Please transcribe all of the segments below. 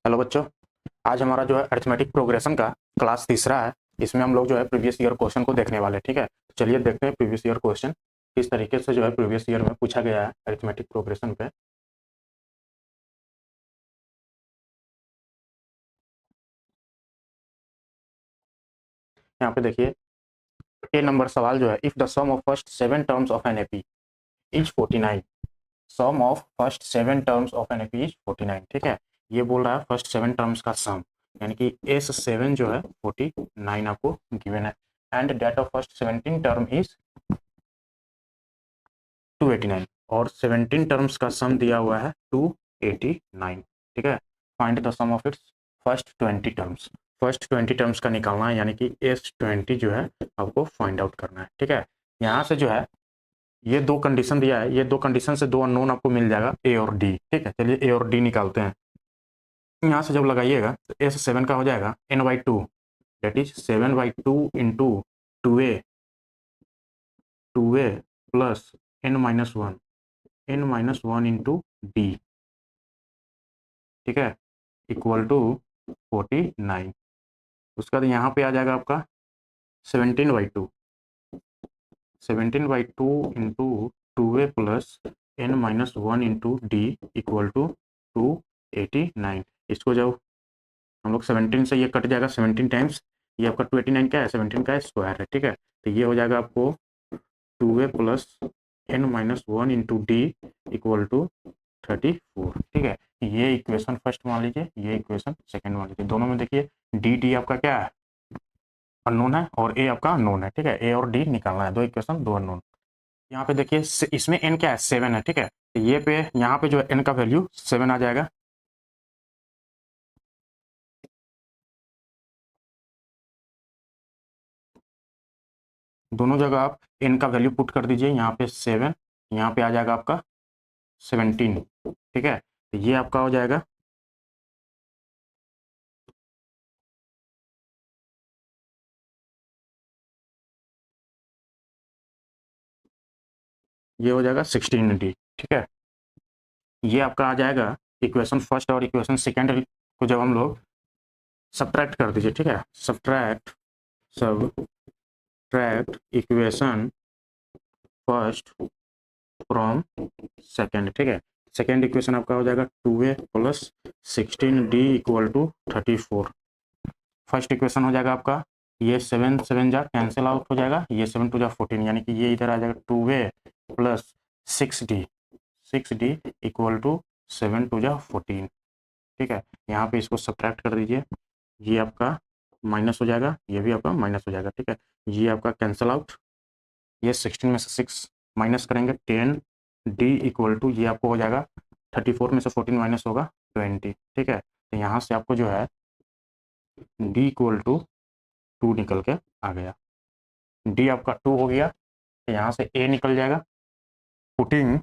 Hello बच्चों। आज हमारा जो है अरिथमेटिक प्रोग्रेशन का क्लास तीसरा है। इसमें हम लोग जो है प्रीवियस ईयर क्वेश्चन को देखने वाले हैं। ठीक है, तो चलिए देखते हैं प्रीवियस ईयर क्वेश्चन किस तरीके से जो है प्रीवियस ईयर में पूछा गया है अरिथमेटिक प्रोग्रेशन पे। यहाँ पे देखिए ए नंबर सवाल जो है, if the some of first 7 terms of an AP is 49, sum of first 7 terms of an AP is 49। ठीक है, ये बोल रहा है फर्स्ट 7 टर्म्स का सम, यानी कि S7 जो है 49 आपको गिवन है, and that of first 17 term is 289 और 17 टर्म्स का सम दिया हुआ है 289। ठीक है, find the some of its first 20 terms. First 20 terms का निकालना है, यानी कि S20 जो है आपको फाइंड आउट करना है। ठीक है, यहाँ से जो है ये दो कंडीशन दिया है, ये दो कंडीशन से दो अननोन आपको मिल जाएगा ए और डी। ठीक है, चलिए ए और डी निकालते हैं। यहाँ से जब लगाइएगा तो S7 का हो जाएगा n/2, that is 7/2 into 2a plus n-1 into D. ठीक है, इक्वल टू 49। उसके बाद यहाँ पे आ जाएगा आपका 17/2, 17/2 into 2a plus n-1 into d equal to 289। इसको जब हम लोग 17 से ये कट जाएगा 17 टाइम्स, ये आपका 289 क्या है, 17 का स्क्वायर है। ठीक है, तो ये हो जाएगा आपको 2a plus n-1 into d equal to 34। ठीक है, ये इक्वेशन फर्स्ट मान लीजिए, ये इक्वेशन सेकंड मान लीजिए। दोनों में देखिए डी डी आपका क्या है, अननोन है, और ए आपका अननोन है। ठीक है, ए और डी निकालना है, दो इक्वेशन दो अननोन। यहाँ पे देखिए इसमें एन क्या है, 7 है। ठीक है, तो ये पे यहाँ पे जो है एन का वैल्यू 7 आ जाएगा। दोनों जगह आप एन का वैल्यू पुट कर दीजिए, यहाँ पे 7, यहाँ पे आ जाएगा आपका 17। ठीक है, तो ये आपका हो जाएगा ये हो जाएगा 16D। ठीक है, ये आपका आ जाएगा इक्वेशन फर्स्ट, और इक्वेशन सेकेंड को जब हम लोग सब्ट्रैक्ट कर दीजिए। ठीक है, subtract equation first from second. ठीक है, सेकेंड इक्वेशन आपका हो जाएगा 2a plus 16d equal to 34। First equation हो जाएगा आपका, ये 7 7 जा कैंसिल आउट हो जाएगा, ये 7 2 जा 14, यानी कि ये इधर आ जाएगा 2a plus 6d equal to 7 2 जा 14। ठीक है, यहाँ पे इसको सब्ट्रैक्ट कर दीजिए, ये आपका माइनस हो जाएगा, ये भी आपका माइनस हो जाएगा। ठीक है, ये आपका कैंसिल आउट, ये 16 में से 6 माइनस करेंगे 10d इक्वल टू ये आपको हो जाएगा 34 में से 14 माइनस होगा 20। ठीक है, तो यहाँ से आपको जो है d इक्वल टू 2 निकल के आ गया। d आपका 2 हो गया, तो यहाँ से a निकल जाएगा, putting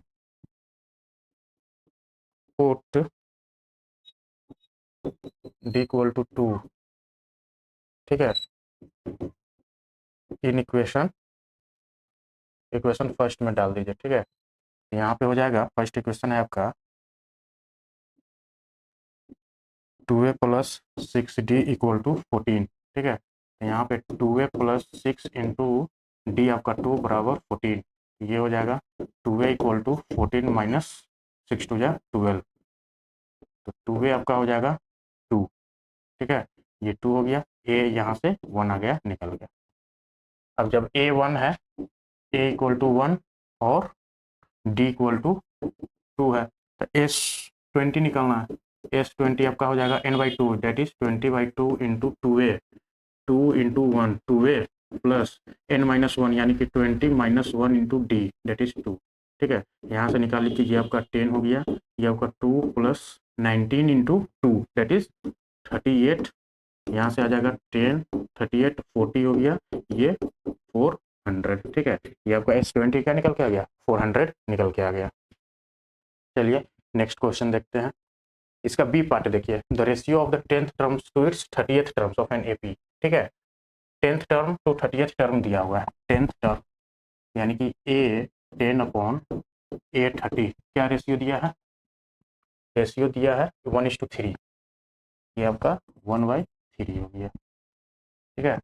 put d equal to 2। ठीक है, इन इक्वेशन फर्स्ट में डाल दीजिए। ठीक है, यहाँ पे हो जाएगा फर्स्ट इक्वेशन है आपका 2a plus 6d equal to 14। ठीक है, यहाँ पे 2a प्लस 6 इंटू डी आपका 2 बराबर 14, ये हो जाएगा 2a इक्वल टू 14 माइनस 6 2 जा 12, तो 2a आपका हो जाएगा 2। ठीक है, ये 2 हो गया, a यहाँ से 1 आ गया, निकल गया। अब जब a 1 है, a इक्वल टू 1 और d इक्वल टू 2 है, तो S20 निकालना है। S20 आपका हो जाएगा n/2, that is 20/2 into 2a, 2 into 1 2a plus n-1 यानी कि 20 minus 1 into d, that is 2। ठीक है, यहाँ से निकाल लीजिए, ये आपका 10 हो गया, ये आपका 2 प्लस 19 इंटू 2 डेट इज 38, यहाँ से आ जाएगा 10 38 40 हो गया, ये 400। ठीक है, ये आपका S20 क्या निकल के आ गया, 400 निकल के आ गया। चलिए नेक्स्ट क्वेश्चन देखते हैं। इसका बी पार्ट देखिए, the ratio of the 10th terms to its 30th terms of an AP. ठीक है, 10th term to 30th term दिया हुआ है। 10th टर्म यानी कि ए 10 अपॉन ए 30, क्या रेशियो दिया है, रेशियो दिया है 1:3। ये आपका 1/3 हो गया, ठीक है।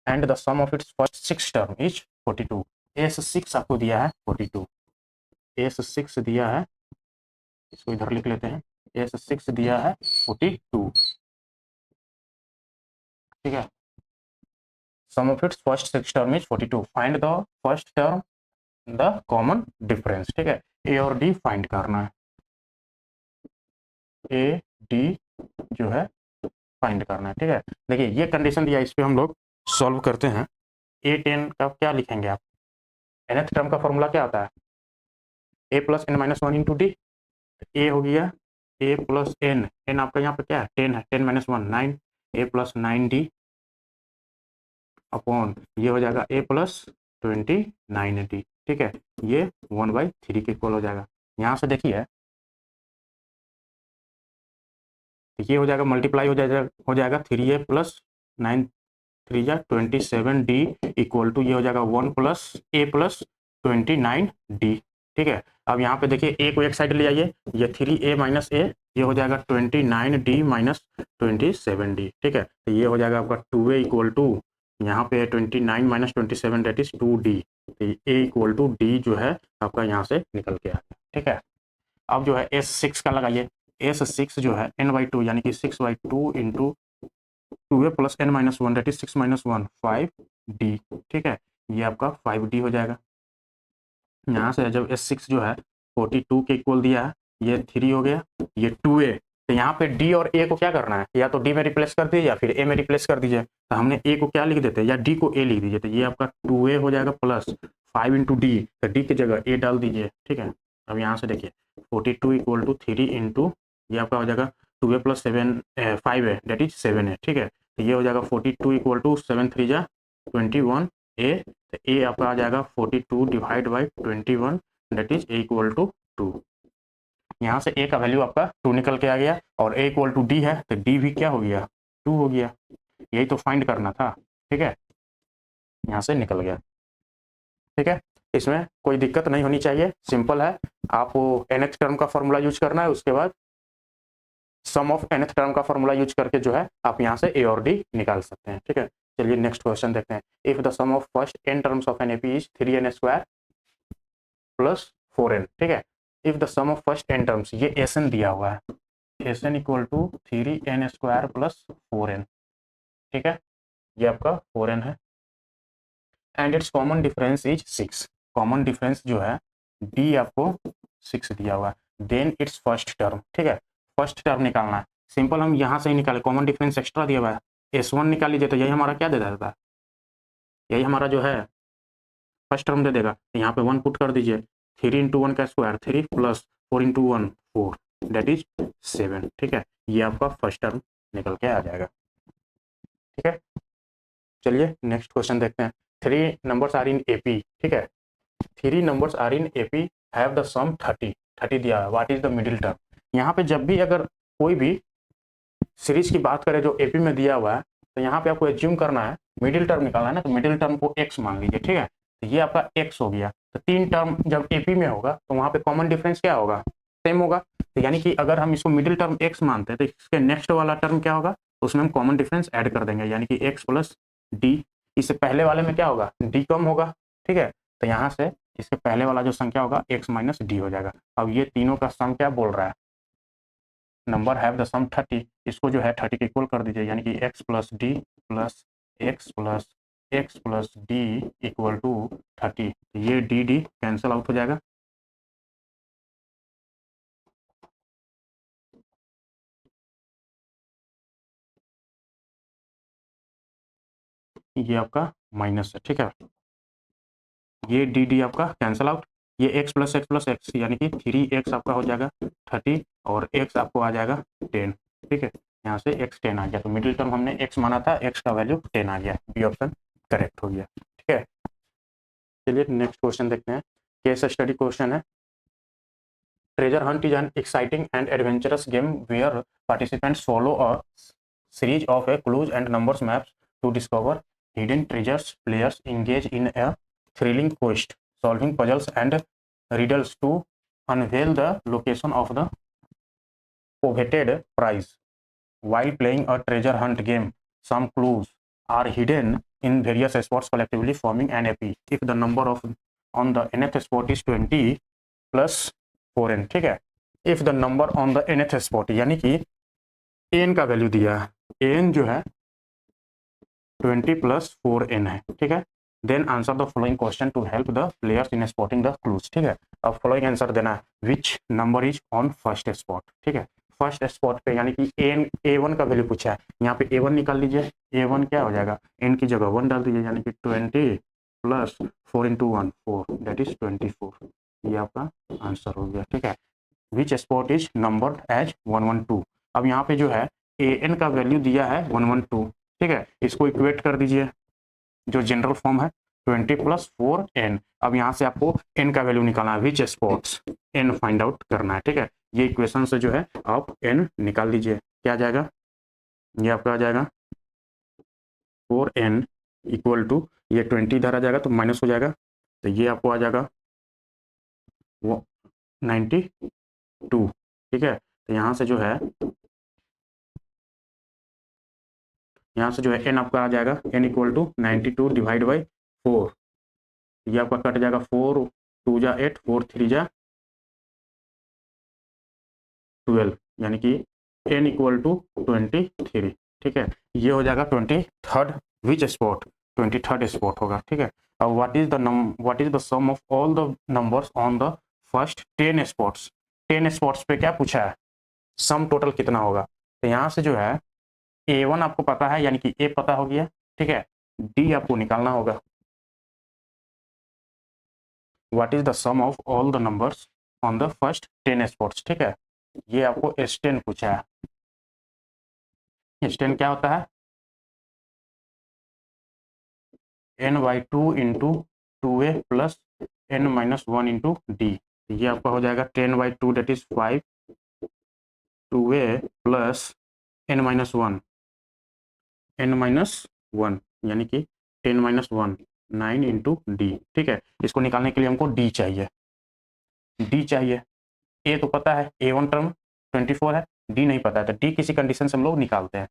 And the some of its first 6 term is 42। S6 आपको दिया है 42, S6 दिया है, इसको इधर लिख लेते हैं, S6 दिया है 42, ठीक है। Sum of its first 6 term is 42, find the first term the common difference, ठीक है। ए और डी फाइंड करना है, ए डी जो है फाइंड करना है, ठीक है। देखिए ये कंडीशन दिया, इस पर हम लोग सॉल्व करते हैं। A10 का क्या लिखेंगे आप, nth टर्म का फॉर्मूला क्या होता है, a plus n minus one into d. A हो गया a प्लस एन, एन आपका यहाँ पे क्या है 10 है, 10 minus one 9, a plus 9d upon ये हो जाएगा a प्लस 29d, ठीक है। ये 1/3 के इक्वल हो जाएगा। यहाँ से देखिए ये हो जाएगा मल्टीप्लाई हो जाएगा 3a प्लस 9 3 जा 27d इक्वल टू ये हो जाएगा 1 प्लस a प्लस 29d, ठीक है। अब यहाँ पे देखिए a को एक साइड ले आइए, ये 3a माइनस a, ये हो जाएगा 29d माइनस 27d, ठीक है। तो ये हो जाएगा आपका 2a इक्वल टू यहाँ पे 29 माइनस 27 डेट इज 2d, तो a इक्वल टू d जो है आपका यहाँ से निकल के आ गया, ठीक है। अब जो है S6 का लगाइए, S6 जो है n/2 यानी कि 6/2 into 2a plus n minus one that is 6 minus one 5d, ठीक है। ये आपका 5d हो जाएगा। यहाँ से जब S6 जो है 42 के इक्वल दिया है, ये 3 हो गया, ये 2a, तो यहाँ पे d और a को क्या करना है, या तो d में रिप्लेस कर दीजिए या फिर a में रिप्लेस कर दीजिए। तो हमने a को क्या लिख देते हैं, या d को a लिख दीजिए, तो ये आपका 2a हो जाएगा प्लस 5 इंटू डी, तो d की जगह a डाल दीजिए, ठीक है। अब यहाँ से देखिए 42 इक्वल टू 3 इंटू ये आपका हो जाएगा 2a प्लस 5 है डेट इज 7 है, ठीक है। तो ये हो जाएगा 42 इक्वल टू 7 3 जा 21a, तो a आपका आ जाएगा 42 divide by 21 that is a equal to 2। यहाँ से a का वैल्यू आपका 2 निकल के आ गया, और a इक्वल टू d है, तो d भी क्या हो गया 2 हो गया। यही तो फाइंड करना था, ठीक है, यहाँ से निकल गया, ठीक है। इसमें कोई दिक्कत नहीं होनी चाहिए, सिंपल है। आपको nth टर्म का फॉर्मूला यूज करना है, उसके बाद सम ऑफ nth टर्म का फॉर्मूला यूज करके जो है आप यहाँ से a और d निकाल सकते हैं, ठीक है। चलिए नेक्स्ट क्वेश्चन देखते हैं। If the some of first n terms of an AP is 3n square plus 4n, ठीक है। If the some of first n terms, ये Sn दिया हुआ है, Sn equal to 3n square plus 4n, ठीक है। ये आपका 4n है, and its common difference is 6। Common difference जो है d आपको 6 दिया हुआ है, देन इट्स फर्स्ट टर्म, ठीक है। फर्स्ट टर्म निकालना है, सिंपल हम यहाँ से ही निकाले, कॉमन डिफरेंस एक्स्ट्रा दिया हुआ है, S1 निकाल लीजिए, तो यही हमारा क्या दे देता है, यही हमारा जो है फर्स्ट टर्म दे देगा। तो यहाँ पे 1 पुट कर दीजिए, 3 इंटू वन का square 3 plus 4 into one 4 that is 7, ठीक है। ये आपका फर्स्ट टर्म निकल के आ जाएगा, ठीक है। चलिए नेक्स्ट क्वेश्चन देखते हैं। 3 नंबर्स आर इन एपी, ठीक है। 3 numbers are in AP have the sum 30 दिया है, what is the middle term. यहाँ पे जब भी अगर कोई भी सीरीज की बात करें जो एपी में दिया हुआ है, तो यहाँ पे आपको एज्यूम करना है मिडिल टर्म निकालना है ना, तो मिडिल टर्म को x मान लीजिए, ठीक है। तो ये आपका x हो गया, तो 3 टर्म जब एपी में होगा तो वहाँ पे कॉमन डिफरेंस क्या होगा, सेम होगा। तो यानी कि अगर हम इसको मिडिल टर्म x मानते हैं, तो इसके नेक्स्ट वाला टर्म क्या होगा, उसमें हम कॉमन डिफरेंस ऐड कर देंगे, यानी कि x प्लस डी। इससे पहले वाले में क्या होगा, डी कम होगा, ठीक है। तो यहाँ से इसके पहले वाला जो संख्या होगा x माइनस डी हो जाएगा। अब ये तीनों का सम क्या बोल रहा है, नंबर हैव द सम 30, इसको जो है 30 के इक्वल कर दीजिए, यानी कि x plus D plus X plus D equal to 30। ये डी डी कैंसिल आउट हो जाएगा, ये आपका माइनस है, ठीक है। ये डी डी आपका कैंसिल आउट, ये एक्स प्लस एक्स यानी कि 3x आपका हो जाएगा 30, और x आपको आ जाएगा 10, ठीक है। यहाँ से x 10 आ गया, तो मिडिल टर्म हमने x माना था, x का वैल्यू 10 आ गया, बी ऑप्शन करेक्ट हो गया, ठीक है। चलिए नेक्स्ट क्वेश्चन देखते हैं, केस स्टडी क्वेश्चन है। Treasure hunt is an exciting and adventurous game where participants follow a series of a clues and numbers maps to discover hidden treasures. Players engage in a thrilling quest, solving puzzles and riddles to unveil the location of the coveted prize. while playing a treasure hunt game, some clues are hidden in various spots collectively forming an AP. If the number of on the nth spot is 20 plus 4n, ठीक है। if the number on the nth spot, यानी कि n का value दिया है, n जो है 20 plus 4n है, ठीक है। Then answer the following question to help the players in spotting the clues, ठीक है। अब फॉलोइंग आंसर देना है, which number is on first spot, ठीक है। फर्स्ट स्पॉट पे यानी कि a1 का वैल्यू पूछा है, यहाँ पे a1 निकाल लीजिए। a1 क्या हो जाएगा, n की जगह 1 डाल दीजिए, यानी कि 20 प्लस 4 इंटू 1 4, दैट इज 24। ये आपका आंसर हो गया, ठीक है। विच स्पॉट इज नंबर्ड एज 112। अब यहाँ पे जो है an का वैल्यू दिया है 112, ठीक है। इसको इक्वेट कर दीजिए, जो जनरल फॉर्म है 20 प्लस 4n। अब यहाँ से आपको n का वैल्यू निकालना है, विच स्पॉट्स n फाइंड आउट करना है, ठीक है। ये इक्वेशन से जो है आप n निकाल लीजिए, क्या आ जाएगा, ये आपका आ जाएगा 4n इक्वल टू, ये 20 इधर आ जाएगा तो माइनस हो जाएगा, तो ये आपको आ जाएगा वो 92, ठीक है। तो यहाँ से जो है n आपका आ जाएगा n equal to 92 divide by 4, ये आपका कट जाएगा, 4 2 जा 8, 4 3 जा 12, यानी कि n इक्वल टू 23, ठीक है। ये हो जाएगा 23rd, विच स्पॉट 23rd स्पॉट होगा, ठीक है। अब what is the some of all the numbers on the first 10 spots. 10 spots पे क्या पूछा है, सम टोटल कितना होगा। तो यहाँ से जो है a1 आपको पता है, यानी कि a पता हो गया, ठीक है। d आपको निकालना होगा, what is the some of all the numbers on the first 10 spots, ठीक है। ये आपको S10 पूछा है। S10 क्या होता है, n/2 into 2a plus n-1 into D. ये आपका हो जाएगा 10/2 date is 5, 2a plus n-1 यानी कि 10-1 9 इंटू डी, ठीक है। इसको निकालने के लिए हमको d चाहिए, a तो पता है, a1 टर्म 24 है, d नहीं पता है, तो d किसी कंडीशन से हम लोग निकालते हैं।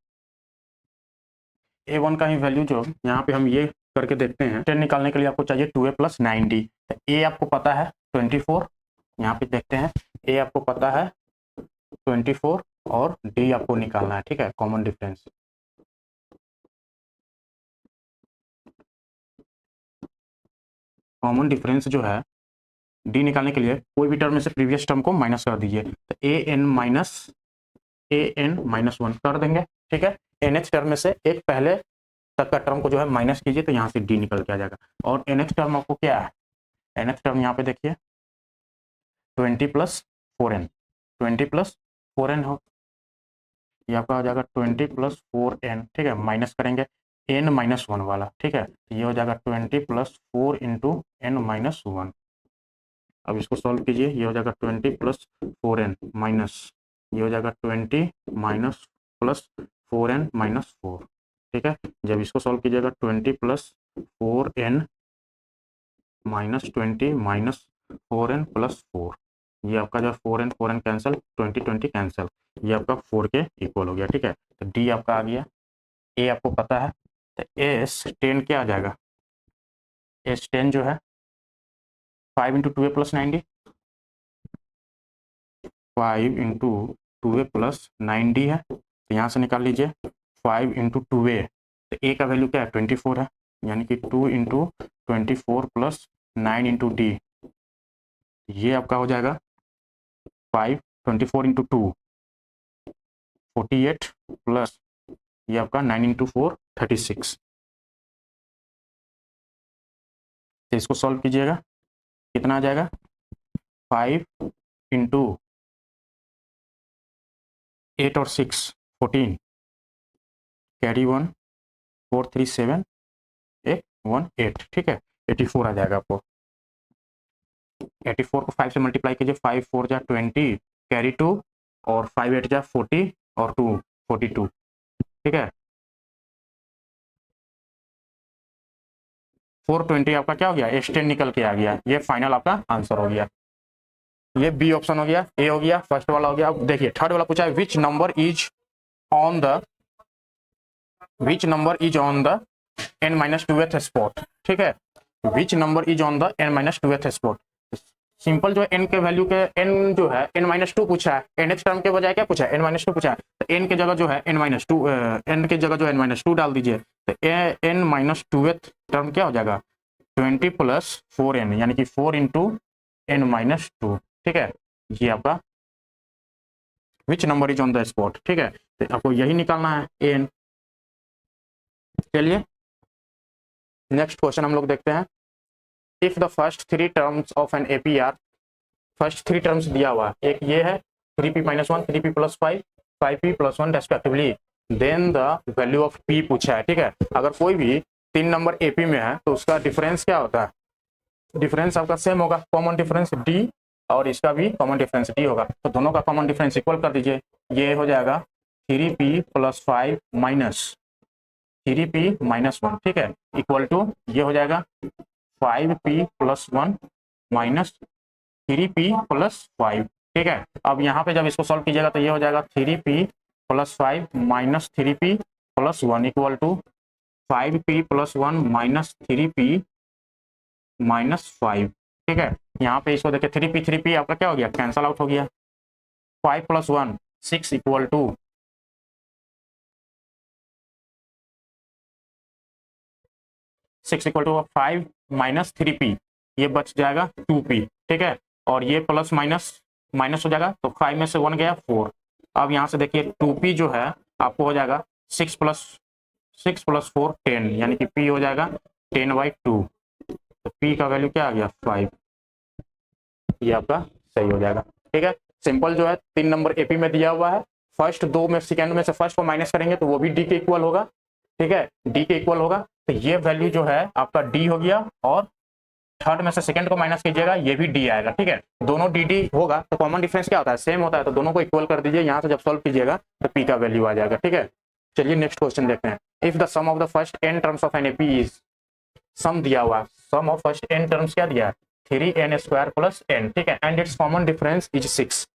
a1 का ही वैल्यू जो यहाँ पे हम ये करके देखते हैं, 10 निकालने के लिए आपको चाहिए 2a प्लस 9d। तो a आपको पता है 24, यहाँ पे देखते हैं a आपको पता है 24 और d आपको निकालना है, ठीक है। कॉमन डिफरेंस, जो है d निकालने के लिए कोई भी टर्म में से प्रीवियस टर्म को माइनस कर दीजिए, तो an-1 कर देंगे, ठीक है। nth टर्म में से एक पहले तक का टर्म को जो है माइनस कीजिए, तो यहाँ से d निकल के आ जाएगा। और nth टर्म आपको क्या है, nth टर्म यहाँ पे देखिए 20 प्लस 4n, 20 प्लस 4n हो, ये आपका आ जाएगा 20 प्लस 4n, ठीक है। माइनस करेंगे n-1 वाला, ठीक है। तो ये हो जाएगा 20 प्लस 4 इंटू n-1। अब इसको सॉल्व कीजिए, ये हो जाएगा 20 प्लस 4n माइनस, ये हो जाएगा 20 माइनस प्लस 4n माइनस 4, ठीक है। जब इसको सॉल्व कीजिएगा 20 plus 4n minus 20 minus 4n plus 4, ये आपका जो 4n कैंसिल, 20 कैंसिल, ये आपका 4 के इक्वल हो गया, ठीक है। तो डी आपका आ गया, ए आपको पता है, तो S10 क्या आ जाएगा, S10 जो है 5 into 2a plus 9d, 5 into 2a plus 9d है, तो यहाँ से निकाल लीजिए 5 इंटू 2a, तो a का वैल्यू क्या है 24 है, यानी कि 2 इंटू 24 प्लस 9 इंटू डी, ये आपका हो जाएगा 5, 24 इंटू 2 48 प्लस ये आपका 9 इंटू 4 36। तो इसको सॉल्व कीजिएगा, कितना आ जाएगा, 5 इंटू 8 और 6 14, कैरी 1 4 3 7 1 1 8, ठीक है। 84 आ जाएगा आपको, 84 को 5 से मल्टीप्लाई कीजिए, 5 4 जा 20, कैरी 2 और 5 8 जा 40 और 2 42, ठीक है। 420 आपका क्या हो गया, S10 निकल के आ गया, ये फाइनल आपका आंसर हो गया। ये बी ऑप्शन हो गया, ए हो गया, फर्स्ट वाला हो गया। अब देखिए थर्ड वाला पूछा है, which number is on the which number is on the n minus tooth spot, ठीक है, which number is on the n minus tooth spot. Simple जो है n के वैल्यू के n जो है n माइनस टू पूछा है, nth टर्म के बजाय क्या पूछा है, n माइनस टू पूछा है, तो n के जगह जो है n माइनस टू, n के जगह जो है n माइनस टू डाल दीजिए, तो n माइनस टूथ टर्म क्या हो जाएगा 20 प्लस 4n, यानी कि 4 इंटू n माइनस टू, ठीक है, ये आपका विच number is on the spot, ठीक है, तो आपको यही निकालना है n। चलिए नेक्स्ट क्वेश्चन हम लोग देखते हैं। If the first three terms of an AP are, first three terms दिया हुआ है, एक ये है 3p-1, 3p+5, 5p+1 respectively, then the value of p पूछा है, ठीक है। अगर कोई भी तीन नंबर एपी में है तो उसका डिफरेंस क्या होता है, डिफरेंस आपका सेम होगा, कॉमन डिफरेंस d, और इसका भी कॉमन डिफरेंस d होगा, तो दोनों का कॉमन डिफरेंस इक्वल कर दीजिए, ये हो जाएगा 3p+5 माइनस 3p-1, ठीक है, इक्वल टू ये हो जाएगा 5p+1 माइनस 3p+5, ठीक है। अब यहाँ पे जब इसको सॉल्व कीजिएगा तो ये हो जाएगा 3p+5 minus 3p+1 equal to 5p+1 minus 3p-5, ठीक है। यहाँ पे इसको देखिए 3p आपका क्या हो गया, कैंसल आउट हो गया, 5+1 6 इक्वल टू 5 माइनस 3p, ये बच जाएगा 2p, ठीक है, और ये प्लस माइनस माइनस हो जाएगा, तो 5 में से 1 गया 4। अब यहाँ से देखिए 2p जो है आपको हो जाएगा 6+4 10, यानी कि p हो जाएगा 10/2, तो p का वैल्यू क्या आ गया 5, ये आपका सही हो जाएगा, ठीक है। सिंपल जो है 3 नंबर एपी में दिया हुआ है, फर्स्ट दो में सेकंड में से फर्स्ट को माइनस करेंगे तो वो भी डी के इक्वल होगा, ठीक है, डी के इक्वल होगा, तो ये वैल्यू जो है आपका डी हो गया, और थर्ड में से सेकंड को माइनस कीजिएगा ये भी डी आएगा, ठीक है, दोनों डी डी होगा तो कॉमन डिफरेंस क्या होता है, सेम होता है, तो दोनों को इक्वल कर दीजिए, यहाँ से जब सॉल्व कीजिएगा तो पी का वैल्यू आ जाएगा, ठीक है। चलिए नेक्स्ट क्वेश्चन देखते हैं। If the some of the first n terms of an AP is, sum दिया हुआ, sum of first n terms क्या दिया है 3n² प्लस n, ठीक है, and its common difference is 6,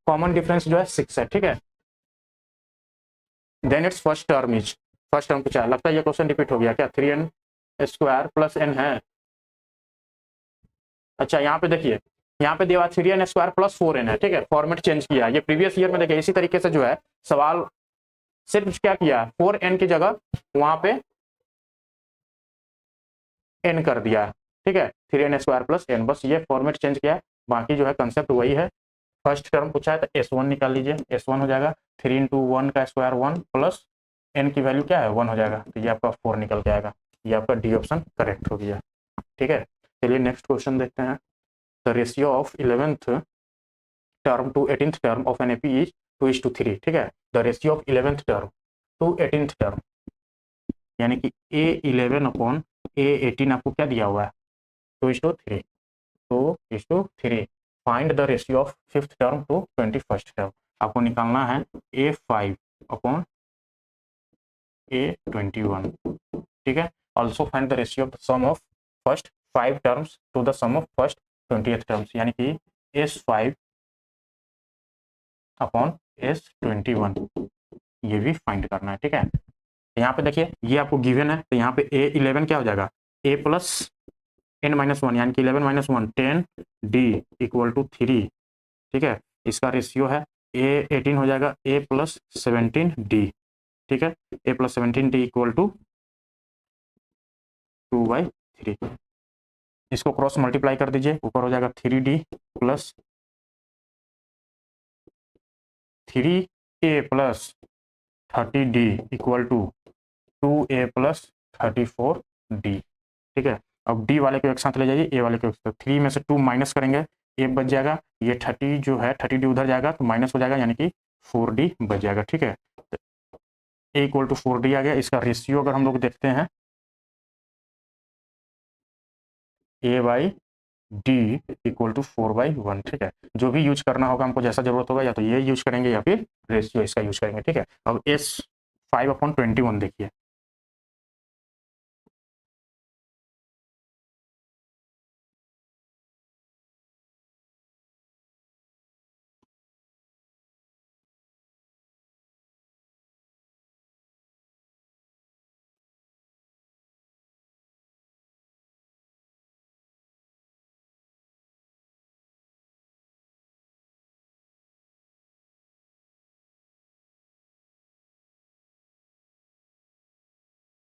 common difference जो है 6 है, ठीक है, then its first term is, first term पूछा, लगता है ये क्वेश्चन रिपीट हो गया क्या, 3n² प्लस n है, अच्छा यहाँ पे देखिए, यहाँ पे दिया 3n² प्लस 4n है, ठीक है, फॉर्मेट चेंज किया, ये प्रीवियस ईयर में देखिए इसी तरीके से जो है सवाल सिर्फ क्या किया 4n की जगह वहां पे n कर दिया है, ठीक है, 3n² प्लस n, बस ये फॉर्मेट चेंज किया है, बाकी जो है कंसेप्ट वही है। फर्स्ट टर्म पूछा है तो s1 निकाल लीजिए, s1 हो जाएगा 3 इंटू 1 का स्क्वायर 1 प्लस n की वैल्यू क्या है 1 हो जाएगा, तो ये आपका 4 निकल के आएगा, ये आपका डी ऑप्शन करेक्ट हो गया, ठीक है। चलिए नेक्स्ट क्वेश्चन देखते हैं। The ratio of 11th term to 18th term of an AP is 2:3, ठीक है, the ratio of 11th term to 18th term, यानी कि A11 अपॉन A18 आपको क्या दिया हुआ है 2:3, 2:3, find the ratio of 5th term to 21st term, आपको निकालना है A5 अपॉन A21, ठीक है, also find the ratio of the some of first 5 terms to the some of first 20th terms, यानी कि S5 अपॉन S21, ये भी find करना है, ठीक है। यहाँ पे देखिए ये आपको गिवन है, तो यहाँ पे A11 क्या हो जाएगा A प्लस n-1, यानी कि 11-1 10 d इक्वल टू 3, ठीक है, इसका रेशियो है A18 हो जाएगा A प्लस 17d, ठीक है, A plus 17d equal to 2/3, इसको क्रॉस मल्टीप्लाई कर दीजिए, ऊपर हो जाएगा 3d plus 3a plus 30d equal to 2a plus 34d, ठीक है। अब डी वाले को एक साथ ले जाइए, ए वाले को, 3 में से 2 माइनस करेंगे, ए बच जाएगा, ये 30 जो है 30d उधर जाएगा तो माइनस हो जाएगा, यानी कि 4d बच जाएगा, ठीक है, ए इक्वल टू 4d आ गया। इसका रेशियो अगर हम लोग देखते हैं A/D इक्वल टू 4/1, ठीक है, जो भी यूज करना होगा हमको, जैसा जरूरत होगा, या तो ये यूज करेंगे या फिर रेशियो इसका यूज करेंगे, ठीक है। अब S5/21 देखिए,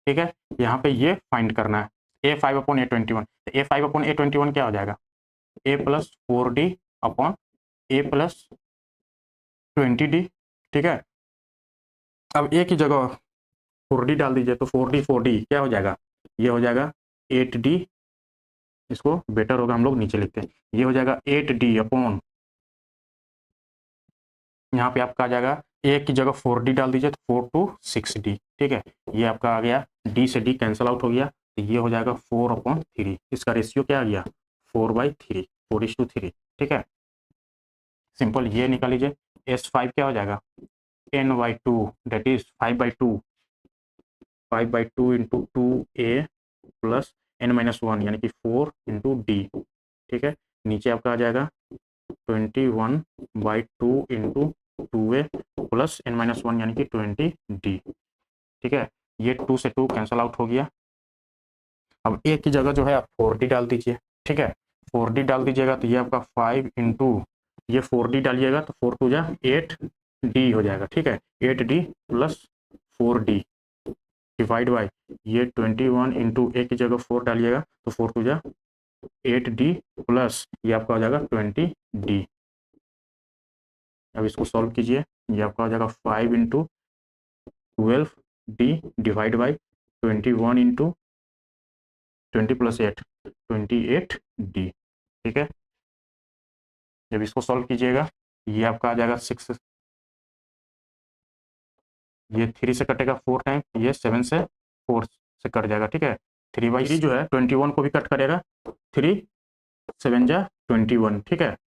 ठीक है, यहाँ पे ये फाइंड करना है A5/A21। तो A5/A21 क्या हो जाएगा, A+4D अपॉन A+20D। ठीक है, अब ए की जगह 4D डाल दीजिए, तो 4D क्या हो जाएगा, ये हो जाएगा 8D। इसको बेटर होगा हम लोग नीचे लिखते हैं, ये हो जाएगा 8D अपॉन, यहाँ पे आपका आ जाएगा ए की जगह 4D डाल दीजिए, तो 4 to 6D। ठीक है, ये आपका आ गया, डी से डी कैंसिल आउट हो गया, तो ये हो जाएगा 4/3। इसका रेशियो क्या आ गया, 4/3, 4:3। ठीक है, सिंपल ये निकाल लीजिए। S5 क्या हो जाएगा, N/2 that is 5/2, 5/2 into 2A plus N-1 यानी कि 4 × D। ठीक है, नीचे आपका आ जाएगा 21/2 इंटू 2A प्लस N-1 यानी कि 20D। ठीक है, ये 2 से 2 कैंसल आउट हो गया। अब ए की जगह जो है आप 4D डाल दीजिए। ठीक है, 4D डाल दीजिएगा तो ये आपका 5 इंटू, ये 4D डालिएगा तो 4 2 जा 8D हो जाएगा। ठीक है, 8D plus 4D divide by ये 21 इंटू ए की जगह 4 डालिएगा तो 4 2 जा 8D प्लस ये आपका हो जाएगा 20D। अब इसको सॉल्व कीजिए, ये आपका हो जाएगा 5 into 12D divide by 21 into 20 plus 8, 28D। ठीक है, जब इसको सॉल्व कीजिएगा ये आपका आ जाएगा 6, ये 3 से कटेगा 4 टाइम, ये 7 से 4 से कट जाएगा। ठीक है, 3/3 जो है 21 को भी कट करेगा, 3 7 जा 21। ठीक है,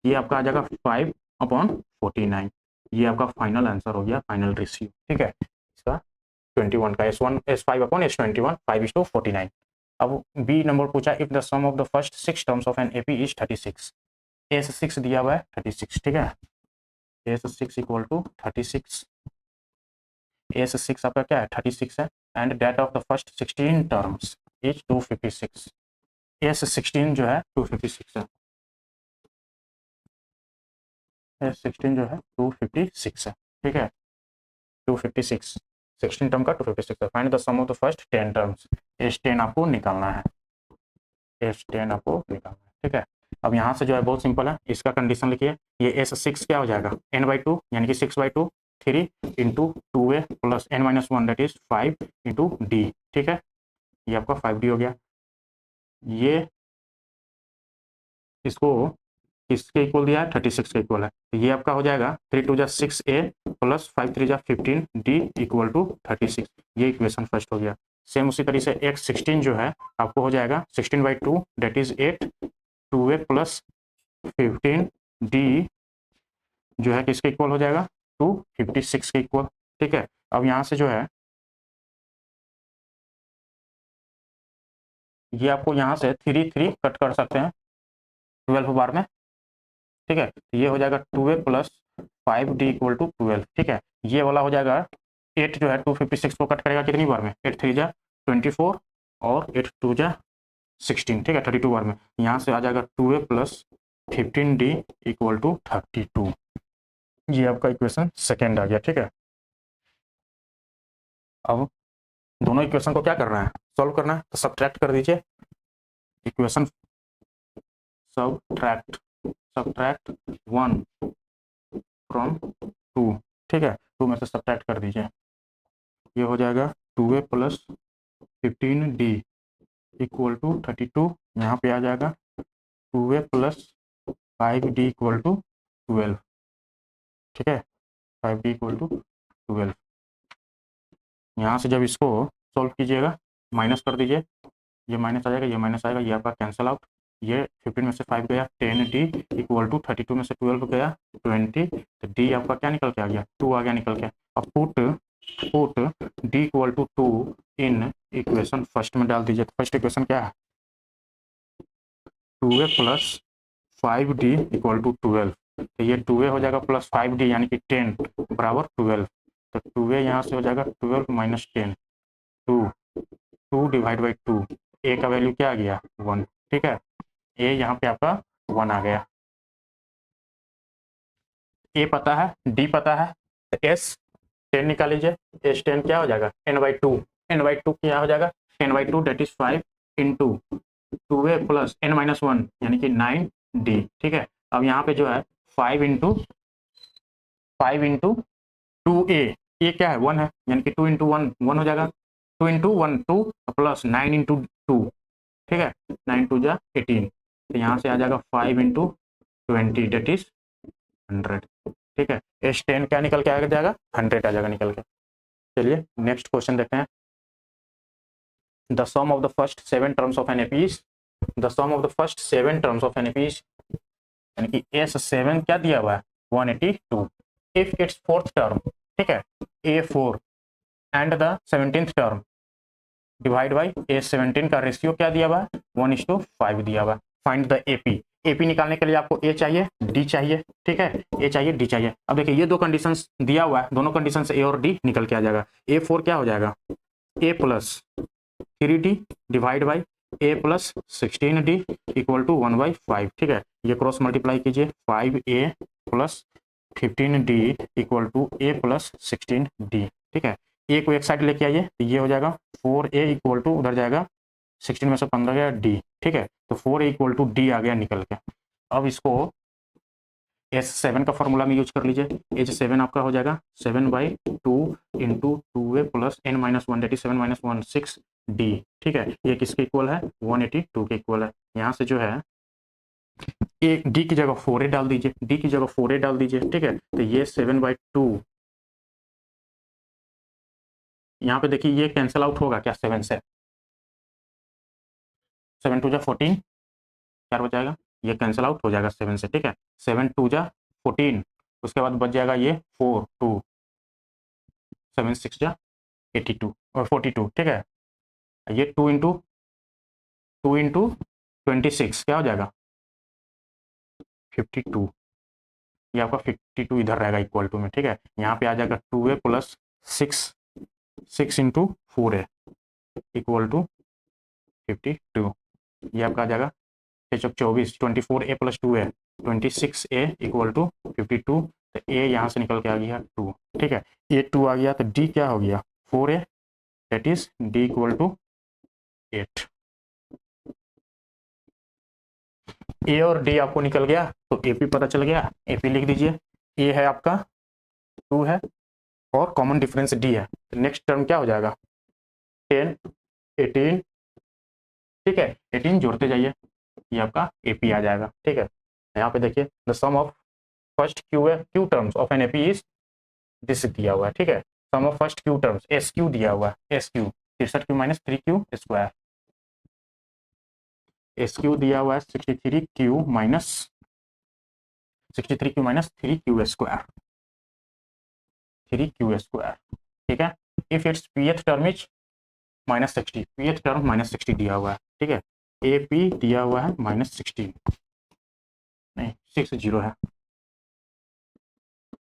ये आपका आ जाएगा 5/49। ये आपका फाइनल आंसर हो गया, फाइनल रेशियो। ठीक है, इसका 21 का S5/S21 5:49। अब बी नंबर पूछा, if the some of the first 6 terms of an AP is 36। S6 दिया हुआ है 36। ठीक है, S6 इक्वल टू 36, S6 आपका क्या है 36 है, and that of the first 16 terms is 256। S16 जो है 256 है, S16 जो है 256 है। ठीक है, 256, 16 टर्म का 256 है। Find the some of the first 10 terms. S10 आपको निकालना है, S10 आपको निकालना है। ठीक है, अब यहाँ से जो है बहुत सिंपल है, इसका कंडीशन लिखिए, ये S6 क्या हो जाएगा N/2 यानी कि 6/2, 3 into 2A plus N-1 that is 5 into D। ठीक है, ये आपका 5D हो गया। ये इसको किसके इक्वल दिया है, 36 के इक्वल है, तो ये आपका हो जाएगा 3 2 जा 6A प्लस 5 3 जा 15D इक्वल टू 36। ये इक्वेशन फर्स्ट हो गया। सेम उसी तरीके से X16 जो है आपको हो जाएगा 16/2 that is 8, 2A plus 15D जो है किसके इक्वल हो जाएगा, 256 के इक्वल। ठीक है, अब यहाँ से जो है ये आपको यहाँ से 3 3 कट कर सकते हैं 12 बार में। ठीक है, तो ये हो जाएगा 2A plus 5D equal to 12। ठीक है, ये वाला हो जाएगा 8 जो है 256 को कट करेगा कितनी बार में, 8 3 जा 24 और 8 2 जा 16। ठीक है, 32 बार में। यहाँ से आ जाएगा 2A plus 15D equal to 32। ये आपका इक्वेशन सेकेंड आ गया। ठीक है, अब दोनों इक्वेशन को क्या करना है, सॉल्व करना है, तो सब्ट्रैक्ट कर दीजिए इक्वेशन, सब्ट्रैक्ट सब्ट्रैक्ट 1 फ्रॉम 2। ठीक है, 2 में से सब्ट्रैक्ट कर दीजिए, ये हो जाएगा 2A plus 15D equal to 32। यहाँ पे आ जाएगा 2A plus 5D equal to 12। ठीक है, 5D इक्वल टू 12। यहाँ से जब इसको सॉल्व कीजिएगा माइनस कर दीजिए, ये माइनस आ जाएगा, ये माइनस आएगा, ये आपका कैंसिल आउट। ये 15 में से 5 गया 10D इक्वल टू 32 में से 12 गया 20, तो D आपका क्या निकल के आ गया, 2 आ गया निकल के। अब put D equal to 2 in equation first में डाल दीजिए। फर्स्ट इक्वेशन क्या है, 2A plus 5D equal to 12। तो ये 2A हो जाएगा प्लस 5D यानी कि 10 बराबर 12। तो 2A यहाँ से हो जाएगा 12 माइनस 10, 2 2 डिवाइड बाई 2। ए का वैल्यू क्या आ गया 1। ठीक है, ए यहाँ पे आपका 1 आ गया। ए पता है, डी पता है, तो S10 निकाल लीजिए। S10 क्या हो जाएगा N/2 n/2 क्या हो जाएगा, n/2 that is 5 into 2a plus n-1 यानी कि 9d। ठीक है, अब यहाँ पे जो है 5 इंटू 2a, क्या है 1 है, यानी कि 2 इंटू 1 1 हो जाएगा, 2 इंटू 1 2 प्लस 9 इंटू 2, ठीक है, 9 2 जा 18, तो यहाँ से आ जाएगा 5 इंटू 20 डेट इज 100। ठीक है, S10 क्या निकल के आ जाएगा, 100 आ जाएगा निकल के। चलिए नेक्स्ट क्वेश्चन देखते हैं। The some of the first 7 terms of an AP is, the some of the first 7 terms of an AP is, यानी कि S7 क्या दिया हुआ है 182, इफ इट्स फोर्थ टर्म, ठीक है, A4 and the 17th term divide by A17 का ratio क्या दिया हुआ है 1:5 दिया हुआ है। फाइंड द एपी, एपी निकालने के लिए आपको ए चाहिए डी चाहिए, ठीक है, ए चाहिए डी चाहिए। अब देखिए ये दो कंडीशंस दिया हुआ है, दोनों कंडीशन से ए और डी निकल के आ जाएगा। A4 क्या हो जाएगा a plus 3d divide by a plus 16d equal to 1/5। ठीक है, ये क्रॉस मल्टीप्लाई कीजिए 5a plus 15d equal to a plus 16d। ठीक है, ए को एक साइड लेके आइए तो ये हो जाएगा 4a इक्वल टू उधर जाएगा 16 में से 15 गया डी। ठीक है, तो 4a इक्वल टू डी आ गया निकल के। अब इसको S7 का फॉर्मूला में यूज कर लीजिए। H7 आपका हो जाएगा 7/2 into 2a plus n-1 that is 7 - 1 6d। ठीक है, ये किसके इक्वल है 182 के इक्वल है। यहाँ से जो है ए डी की जगह 4a डाल दीजिए, डी की जगह 4a डाल दीजिए। ठीक है, तो ये 7/2, यहाँ पे देखिए ये कैंसिल आउट होगा क्या 7 से, 7 2 जा 14 क्या हो जाएगा, ये कैंसिल आउट हो जाएगा 7 से। ठीक है, 7 2 जा 14, उसके बाद बच जाएगा ये 4 2 7 6 जा 82 और 42। ठीक है, ये 2 इंटू 26 क्या हो जाएगा 52, ये आपका 52 इधर रहेगा इक्वल टू में। ठीक है, यहाँ पे आ जाएगा 2a plus 6 into 4a equal to 52, ये आपका आ जाएगा 24 24a plus 2a 26a equal to 52, तो a यहाँ से निकल के आ गया 2। ठीक है, ये 2 आ गया तो d क्या हो गया 4a that is d equal to 8। A और डी आपको निकल गया तो एपी पता चल गया, एपी लिख दीजिए। ए है आपका 2 है और कॉमन डिफरेंस डी है, तो नेक्स्ट टर्म क्या हो जाएगा 10 18। ठीक है, 18 जोड़ते जाइए, ये आपका एपी आ जाएगा। ठीक है, यहाँ पे देखिए the some of first q terms of an AP is this दिया हुआ है। ठीक है, sum of first q terms S q दिया हुआ है, S q 63 minus 3q square, S q दिया हुआ है 63q minus 3q square 3q square. ठीक है, if it's पीएथ term is -60, पीएथ term -60 दिया हुआ है। ठीक है, ए पी दिया हुआ है -16, नहीं 60 है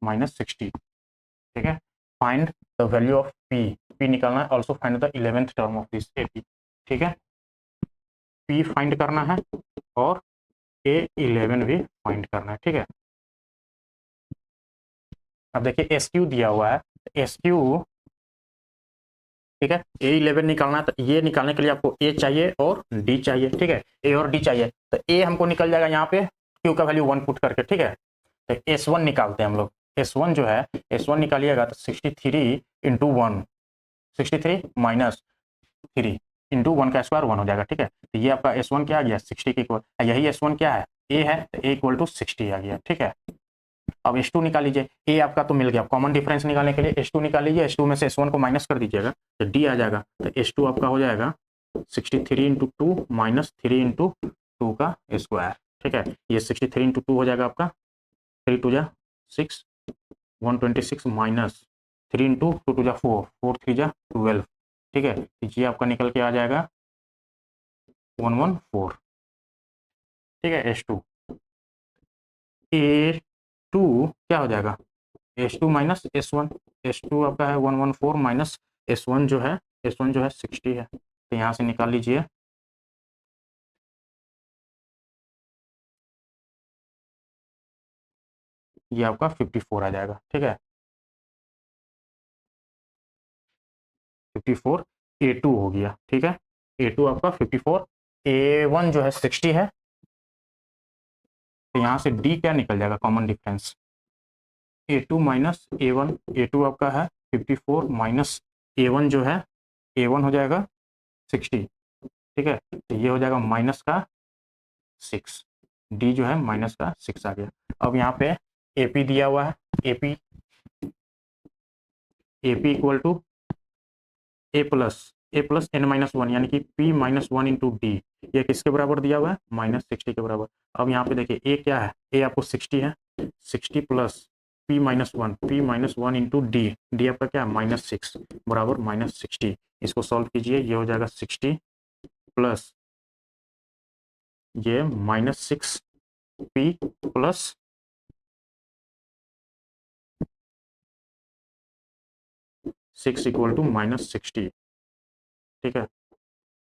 -60। ठीक है, find the value of P, P निकालना है, also find the 11th term of this A P. ठीक है, पी फाइंड करना है और A11 भी फाइंड करना है। ठीक है, अब देखिए एस क्यू दिया हुआ है, एस क्यू, ठीक है, A11 निकालना है, तो ये निकालने के लिए आपको ए चाहिए और डी चाहिए। ठीक है, ए और डी चाहिए, तो ए हमको निकल जाएगा यहाँ पे क्यू का वैल्यू 1 पुट करके। ठीक है, तो S1 निकालते हैं हम लोग, S1 जो है S1 निकालिएगा तो 63 इंटू 1 63 माइनस 3 इंटू 1 का स्क्वायर 1 हो जाएगा। ठीक है, तो ये आपका S1 क्या आ गया 60 के इक्वल, यही S1 क्या है ए है, तो ए इक्वल टू 60 आ गया। ठीक है, अब H2 निकाल लीजिए, ए आपका तो मिल गया, कॉमन डिफरेंस निकालने के लिए H2 निकाल लीजिए, H2 में से S1 को माइनस कर दीजिएगा तो D आ जाएगा, तो H2 आपका हो जाएगा 63 इंटू 2 माइनस 3 इंटू 2 का स्क्वायर। ठीक है, ये 63 इंटू 2 हो जाएगा आपका 3 2 जा 6 126 माइनस 3 इंटू 2 2 जा 4 4 3 जा 12। ठीक है, तो ये आपका निकल के आ जाएगा 114। ठीक है, H2 A2 क्या हो जाएगा S2 माइनस S1, S2 आपका है 114 माइनस S1 जो है, S1 जो है 60 है, तो यहाँ से निकाल लीजिए, ये आपका 54 आ जाएगा। ठीक है, 54 A2 हो गया, ठीक है। A2 आपका 54, A1 जो है 60 है, तो यहाँ से D क्या निकल जाएगा common difference, A2 minus A1, A2 आपका है 54 माइनस A1 जो है, A1 हो जाएगा 60, ठीक है। तो ये हो जाएगा माइनस का 6, D जो है माइनस का 6 आ गया। अब यहाँ पे AP दिया हुआ है, AP AP equal to A plus n-1 यानी कि P माइनस 1 इंटू डी, ये किसके बराबर दिया हुआ है, -60 के बराबर। अब यहाँ पे देखिए A क्या है, A आपको 60 है, 60 plus P-1 into D, D आपका क्या है -6 बराबर -60। इसको सॉल्व कीजिए, ये हो जाएगा 60 प्लस ये -6P प्लस 6 इक्वल टू -60, ठीक है।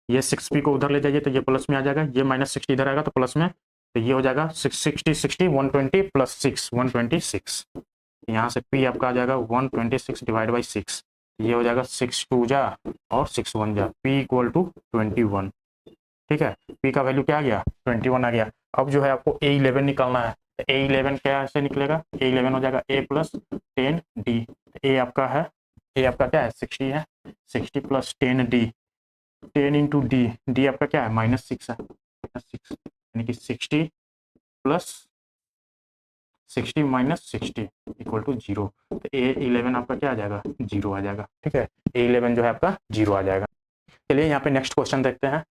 ये 6P को उधर ले जाइए तो ये प्लस में आ जाएगा, ये -60 इधर आएगा तो प्लस में, तो ये हो जाएगा 660 120 प्लस 6 126। यहाँ से P आपका आ जाएगा 126 डिवाइड बाई 6, ये हो जाएगा 6 2 जा और 6 1 जा, P इक्वल टू 21, ठीक है। P का वैल्यू क्या आ गया 21 आ गया। अब जो है आपको A11 निकालना है, तो A11 कैसे निकलेगा, A11 हो जाएगा A प्लस 10D, A आपका है, A आपका क्या है 60 है, 60 plus 10D, 10 into D, D आपका क्या है -6 है, -6 यानी कि 60 प्लस 60 माइनस 60 इक्वल टू 0। तो A11 आपका क्या आ जाएगा 0 आ जाएगा, ठीक है। A11 जो है आपका 0 आ जाएगा। चलिए यहाँ पे नेक्स्ट क्वेश्चन देखते हैं।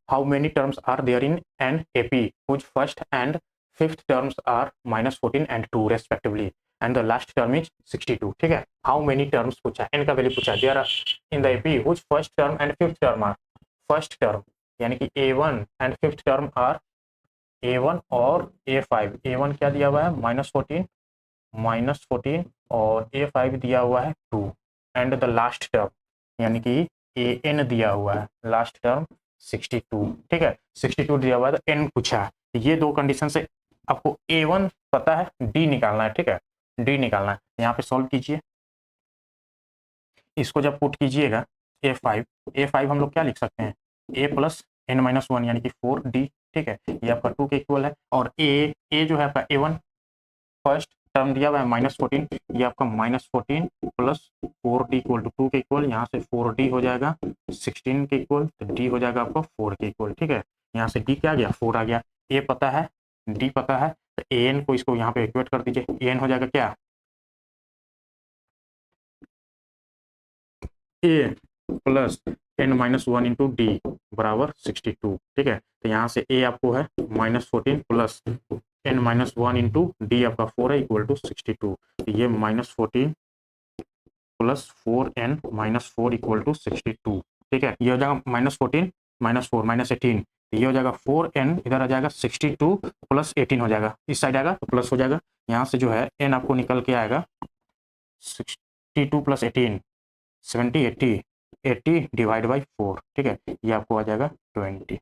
How many terms are there in an AP which first and fifth terms are -14 and 2 respectively and the last term is 62, ठीक है। हाउ मेनी टर्म्स पूछा, एन का वैल्यू पूछा, there are in the AP which first term and fifth term are, first term यानी कि A1 and fifth term are A1 और A5, A1 क्या दिया हुआ है -14 और A5 दिया हुआ है 2 एंड द लास्ट टर्म यानी कि AN दिया हुआ है, लास्ट टर्म 62, ठीक है। 62 दिया हुआ है तो N पूछा है, ये दो कंडीशन से आपको A1 पता है, D निकालना है, ठीक है, D निकालना है। यहाँ पे सॉल्व कीजिए, इसको जब पुट कीजिएगा A5 हम लोग क्या लिख सकते हैं, A प्लस n-1 यानी कि 4D, ठीक है, ये आपका 2 के इक्वल है। और A जो है आपका A1 फर्स्ट टर्म दिया हुआ है -14, ये आपका -14 प्लस 4D इक्वल टू 2 के इक्वल, यहाँ से 4D हो जाएगा 16 के इक्वल, तो D हो जाएगा आपका 4 के इक्वल, ठीक है। यहाँ से D क्या आ गया 4 आ गया, A पता है D पता है, तो AN को इसको यहाँ पे इक्वेट कर दीजिए, AN हो जाएगा क्या A plus n-1 into D बराबर 62, ठीक है। तो यहाँ से A आपको है -14 प्लस n-1 इंटू डी आपका 4 है इक्वल टू 62, तो ये -14 प्लस 4n-4 इक्वल टू 62, ठीक है। ये हो जाएगा -14 -4 -18, तो ये हो जाएगा 4n, इधर आ जाएगा 62 प्लस 18 हो जाएगा, इस साइड आएगा तो प्लस हो जाएगा। यहाँ से जो है n आपको निकल के आएगा 62 प्लस 18 70 80 डिवाइड बाई 4, ठीक है, ये आपको आ जाएगा 20,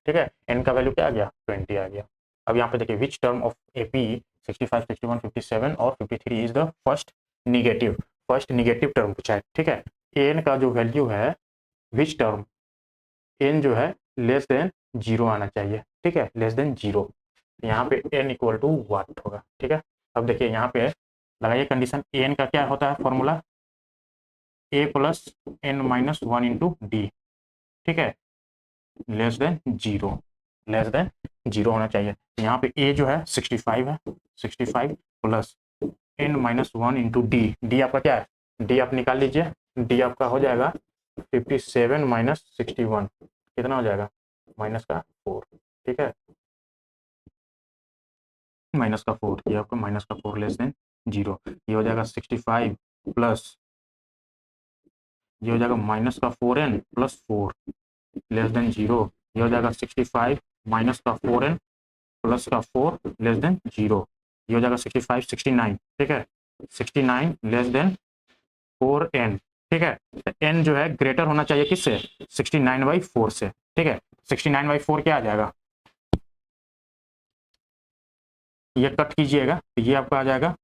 ठीक है। एन का वैल्यू क्या आ गया 20 आ गया। अब यहाँ पे देखिए विच टर्म ऑफ AP 65 61 57 और 53 is the first negative term पूछा है, ठीक है। एन का जो वैल्यू है विच टर्म, एन जो है लेस देन 0 आना चाहिए, ठीक है, लेस देन 0, यहाँ पे एन इक्वल टू व्हाट होगा, ठीक है। अब देखिए यहाँ पे लगाइए कंडीशन, एन का क्या होता है formula A plus n-1 into D, ठीक है, लेस देन 0, लेस देन 0 होना चाहिए। यहाँ पे A जो है 65 है, 65 plus n-1 into D, D आपका क्या है, डी आप निकाल लीजिए, डी आपका हो जाएगा 57 माइनस 61, कितना हो जाएगा -4, ठीक है, -4, ये आपका -4 लेस देन 0, ये हो जाएगा 65 प्लस ये हो जाएगा -4n प्लस 4 लेस देन 0, ये हो जाएगा 65 -4n प्लस का 4 लेस देन 0, ये हो जाएगा 65 69, ठीक है, 69 लेस देन 4n, ठीक है। तो n जो है ग्रेटर होना चाहिए किससे 69/4 से, ठीक है। 69/4 क्या आ जाएगा, ये कट कीजिएगा तो ये आपका आ जाएगा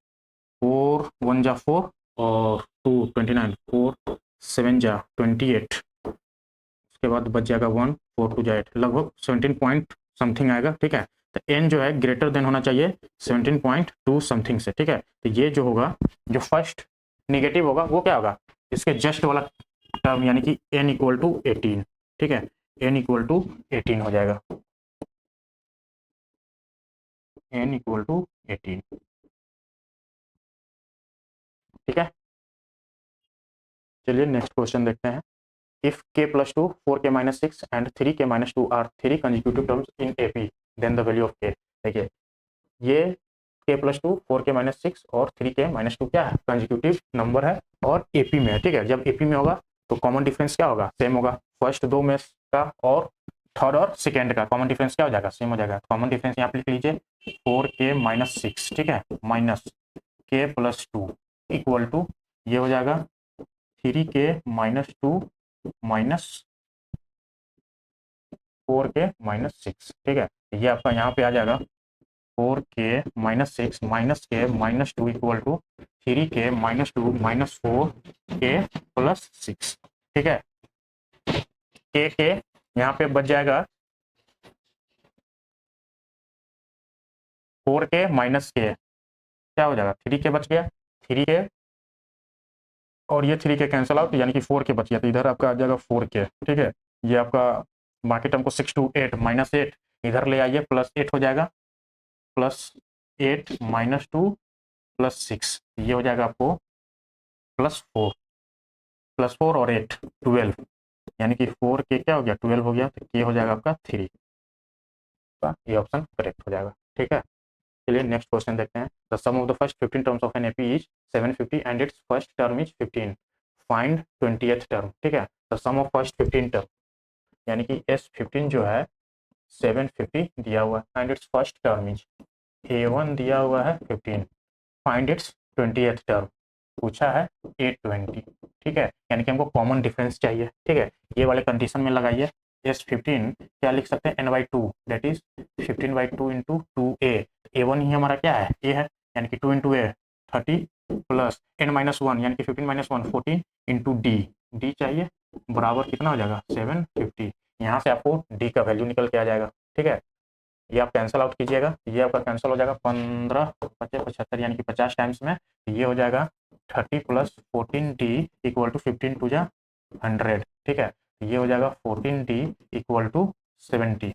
4 1 जा 4 और 2 29, 4 7 जा 28, उसके बाद बच जाएगा 1, 4 2 जा 8, लगभग 17 पॉइंट समथिंग आएगा। ठीक है, तो एन जो है ग्रेटर देन होना चाहिए 17.2 समथिंग से। ठीक है, तो ये जो होगा, जो फर्स्ट निगेटिव होगा वो क्या होगा, इसके जस्ट वाला टर्म, यानी कि n इक्वल टू 18। ठीक है, n इक्वल टू 18 हो जाएगा, n इक्वल टू 18। ठीक है, चलिए नेक्स्ट क्वेश्चन देखते हैं। If k plus 2, 4k minus 6 and 3k minus 2 are three consecutive terms in AP, then the value of k। देखिए, ये k plus 2, 4k minus 6 और 3k minus 2 क्या है, कंजिक्यूटिव नंबर है और AP में है। ठीक है, जब AP में होगा तो कॉमन डिफरेंस क्या होगा, सेम होगा। फर्स्ट दो में का और थर्ड और सेकेंड का कॉमन डिफरेंस क्या हो जाएगा, सेम हो जाएगा। कॉमन डिफरेंस यहाँ पे लिख लीजिए 4k माइनस 6, ठीक है, minus k plus 2 equal to ये हो जाएगा 3k minus 2 minus 4k minus 6। ठीक है, ये आपका यहाँ पे आ जाएगा 4k minus 6 minus k minus 2 equal to 3k minus 2 minus 4k plus 6। ठीक है, k यहाँ पे बच जाएगा 4k माइनस k, क्या हो जाएगा 3k बच गया, 3k और ये 3k कैंसिल आउट, यानी कि 4k बच गया, तो इधर आपका आ जाएगा 4k। ठीक है, ये आपका बाकी टर्म को 6 टू 8 माइनस 8 इधर ले आइए, प्लस 8 हो जाएगा, प्लस 8 माइनस 2 प्लस 6, ये हो जाएगा आपको प्लस 4 और 8 12, यानी कि 4k क्या हो गया 12 हो गया, तो k हो जाएगा आपका 3 का, ये ऑप्शन करेक्ट हो जाएगा। ठीक है, चलिए नेक्स्ट क्वेश्चन देखते हैं। The some of the first 15 terms of an AP is 750 and its first term is 15, find 20th term. ठीक है, द सम ऑफ फर्स्ट 15 टर्म, यानी कि S15 जो है 750 दिया हुआ है and its first term is A1 दिया हुआ है 15, फाइंड इट्स 20th टर्म पूछा है 820। ठीक है, यानी कि हमको कॉमन डिफरेंस चाहिए। ठीक है, ये वाले कंडीशन में लगाइए, S15 क्या लिख सकते हैं n/2, that is 15/2 into 2a, A1 ही हमारा क्या है, a है, यानी कि 2 इंटू a 30 प्लस n-1 यानी कि 15-1 14 इंटू d चाहिए, बराबर कितना हो जाएगा 750। यहाँ से आपको d का वैल्यू निकल के आ जाएगा। ठीक है, ये आप कैंसिल आउट कीजिएगा, ये आपका कैंसिल हो जाएगा 15 25 75, यानी कि 50 टाइम्स में, ये हो जाएगा 30 plus 14d equal to 15 to जा 100। ठीक है, ये हो जाएगा 14d इक्वल टू 70,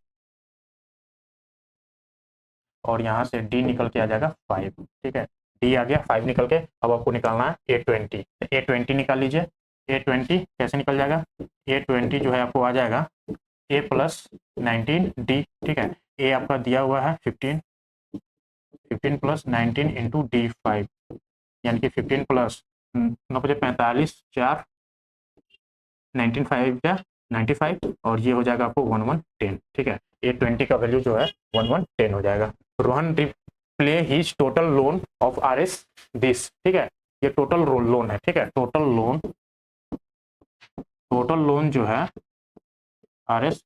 और यहाँ से d निकल के आ जाएगा 5। ठीक है, d आ गया 5 निकल के, अब आपको निकालना है A20, A20 निकाल लीजिए। A20 कैसे निकल जाएगा, A20 जो है आपको आ जाएगा a प्लस 19d। ठीक है, a आपका दिया हुआ है 15 प्लस 19 इंटू d5, यानी कि 15 प्लस 9 बजे 45 4 19 5 या 95, और ये हो जाएगा आपको 1110। ठीक है, A20 का वैल्यू जो है 1110 हो जाएगा। Rohan replay his total loan of RS this. ठीक है, ये टोटल लोन है। ठीक है, टोटल लोन जो है RS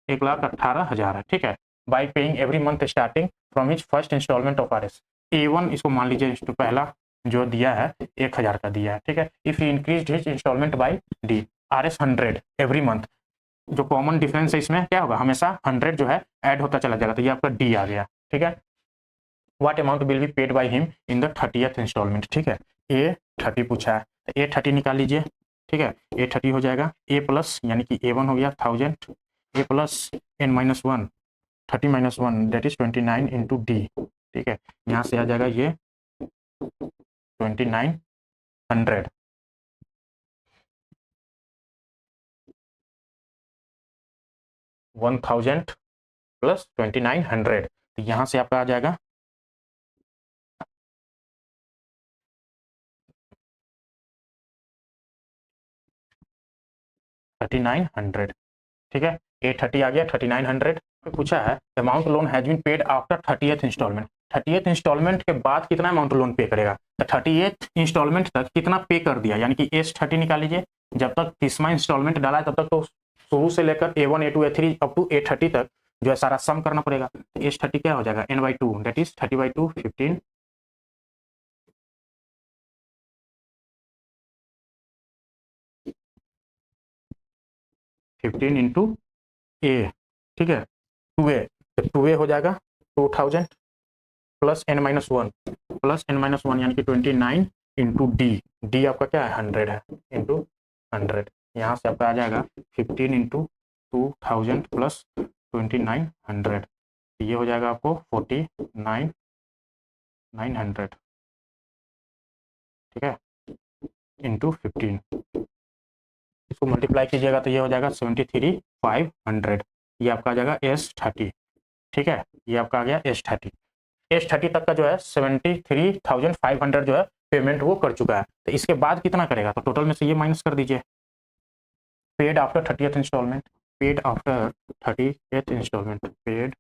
1,18,000 है। ठीक है, by paying every month starting from his first instalment of RS। A1 इसको मान लीजिए पहला जो दिया है 1,000 का दिया है। ठीक है, if he increase his instalment by D RS 100 every month, जो कॉमन डिफरेंस है इसमें क्या होगा, हमेशा 100 जो है ऐड होता चला जाएगा, तो ये आपका D आ गया। ठीक है, what amount will be paid by him in the 30th instalment. ठीक है, A30 पूछा है, तो A30 निकाल लीजिए। ठीक है, A30 हो जाएगा A प्लस, यानी कि A1 हो गया 1000, A plus n-1 30-1 that is 29 into D। ठीक है, यहाँ से आ जाएगा ये 2900, 1000 प्लस 2900, तो यहाँ से आपका आ जाएगा 3900। ठीक है, A30 आ गया 3900। पूछा है amount loan has been paid after 30th instalment, 30th instalment के बाद कितना अमाउंट लोन पे करेगा, तो 30th इंस्टॉलमेंट तक कितना पे कर दिया, यानी कि S30 निकाल लीजिए। जब तक 30वां इंस्टॉलमेंट डाला है तब तक तो शुरू से लेकर A1 A2 A3 up to A30 तक जो है सारा सम करना पड़ेगा। S30 क्या हो जाएगा n/2 दैट इज 30/2 15 15 इंटू ए, ठीक है, 2a, तो 2a हो जाएगा 2000 प्लस n-1 प्लस n-1 यानी कि 29 इंटू डी आपका क्या है 100 है, इंटू 100, यहाँ से आपका आ जाएगा 15 इंटू 2000 प्लस 2900, ये हो जाएगा आपको 49900, ठीक है, इंटू 15, इसको मल्टीप्लाई कीजिएगा तो ये हो जाएगा 73500, ये आपका आ जाएगा S30, ठीक है, ये आपका आ गया S30, S30 तक का जो है 73,500 जो है पेमेंट वो कर चुका है। तो इसके बाद कितना करेगा, तो टोटल में से ये माइनस कर दीजिए, paid after 30th instalment, paid after 30th instalment, paid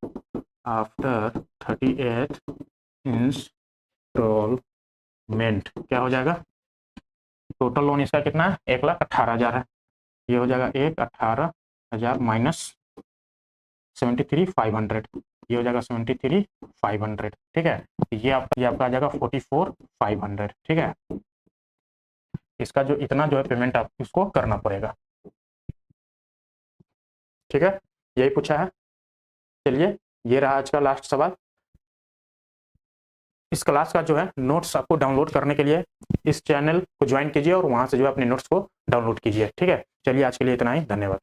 after 30th instalment, क्या हो जाएगा, टोटल लोन इसका कितना है 1,18,000 है, ये हो जाएगा 1,18,000 माइनस 73,500, ये हो जाएगा 73,500, ठीक है, ये आपका आ जाएगा 44,500, ठीक है, इसका जो इतना जो है पेमेंट आप इसको करना पड़ेगा, ठीक है, यही पूछा है। चलिए, ये रहा आज का लास्ट सवाल। इस क्लास का जो है नोट्स आपको डाउनलोड करने के लिए इस चैनल को ज्वाइन कीजिए और वहां से जो है अपने नोट्स को डाउनलोड कीजिए, ठीक है। चलिए आज के लिए इतना ही, धन्यवाद।